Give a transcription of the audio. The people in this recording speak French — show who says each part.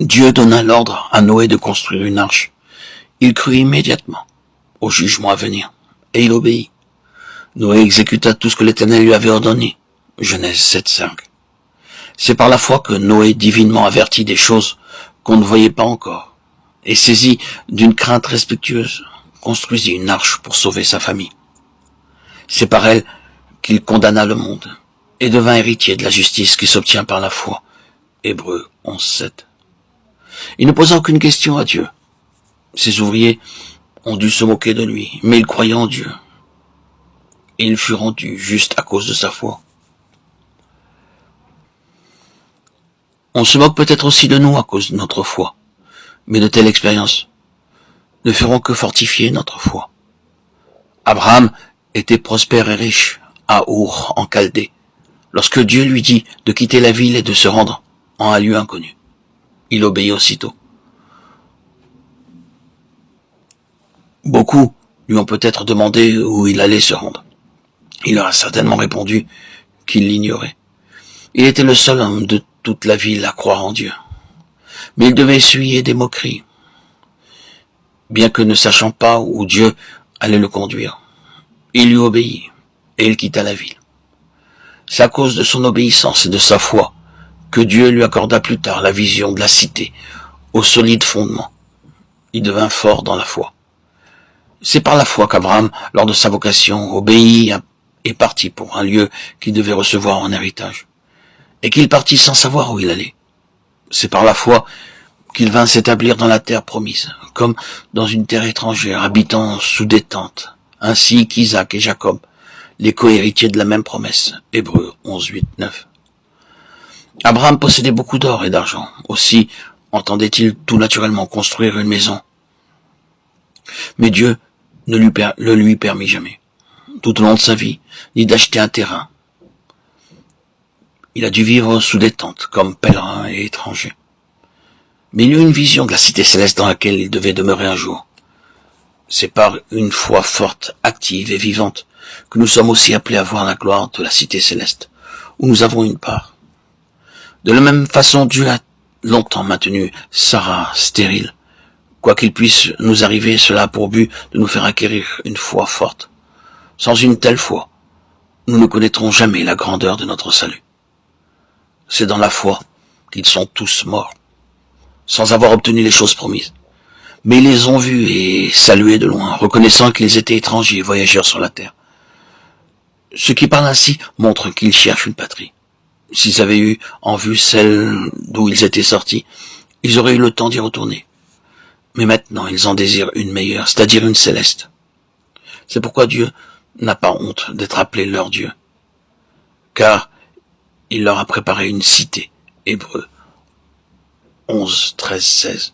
Speaker 1: Dieu donna l'ordre à Noé de construire une arche. Il crut immédiatement au jugement à venir, et il obéit. Noé exécuta tout ce que l'Éternel lui avait ordonné. Genèse 7:5. C'est par la foi que Noé, divinement averti des choses qu'on ne voyait pas encore, et saisi d'une crainte respectueuse, construisit une arche pour sauver sa famille. C'est par elle qu'il condamna le monde, et devint héritier de la justice qui s'obtient par la foi. Hébreux 11:7. Il ne posa aucune question à Dieu. Ses ouvriers ont dû se moquer de lui, mais il croyait en Dieu. Et il fut rendu juste à cause de sa foi. On se moque peut-être aussi de nous à cause de notre foi, mais de telles expériences ne feront que fortifier notre foi. Abraham était prospère et riche à Our en Chaldée, lorsque Dieu lui dit de quitter la ville et de se rendre en un lieu inconnu. Il obéit aussitôt. Beaucoup lui ont peut-être demandé où il allait se rendre. Il leur a certainement répondu qu'il l'ignorait. Il était le seul homme de toute la ville à croire en Dieu. Mais il devait essuyer des moqueries, bien que ne sachant pas où Dieu allait le conduire. Il lui obéit, et il quitta la ville. C'est à cause de son obéissance et de sa foi que Dieu lui accorda plus tard la vision de la cité, au solide fondement. Il devint fort dans la foi. C'est par la foi qu'Abraham, lors de sa vocation, obéit et partit pour un lieu qu'il devait recevoir en héritage, et qu'il partit sans savoir où il allait. C'est par la foi qu'il vint s'établir dans la terre promise, comme dans une terre étrangère, habitant sous des tentes, ainsi qu'Isaac et Jacob, les co-héritiers de la même promesse. Hébreux 11:8-9. Abraham possédait beaucoup d'or et d'argent. Aussi entendait-il tout naturellement construire une maison. Mais Dieu ne le lui permit jamais, tout au long de sa vie, ni d'acheter un terrain. Il a dû vivre sous des tentes, comme pèlerin et étranger. Mais il eut une vision de la cité céleste dans laquelle il devait demeurer un jour. C'est par une foi forte, active et vivante que nous sommes aussi appelés à voir la gloire de la cité céleste, où nous avons une part. De la même façon, Dieu a longtemps maintenu Sarah stérile. Quoi qu'il puisse nous arriver, cela a pour but de nous faire acquérir une foi forte. Sans une telle foi, nous ne connaîtrons jamais la grandeur de notre salut. C'est dans la foi qu'ils sont tous morts, sans avoir obtenu les choses promises. Mais ils les ont vus et salués de loin, reconnaissant qu'ils étaient étrangers et voyageurs sur la terre. Ceux qui parlent ainsi montrent qu'ils cherchent une patrie. S'ils avaient eu en vue celle d'où ils étaient sortis, ils auraient eu le temps d'y retourner. Mais maintenant, ils en désirent une meilleure, c'est-à-dire une céleste. C'est pourquoi Dieu n'a pas honte d'être appelé leur Dieu, car il leur a préparé une cité. Hébreux 11, 13, 16.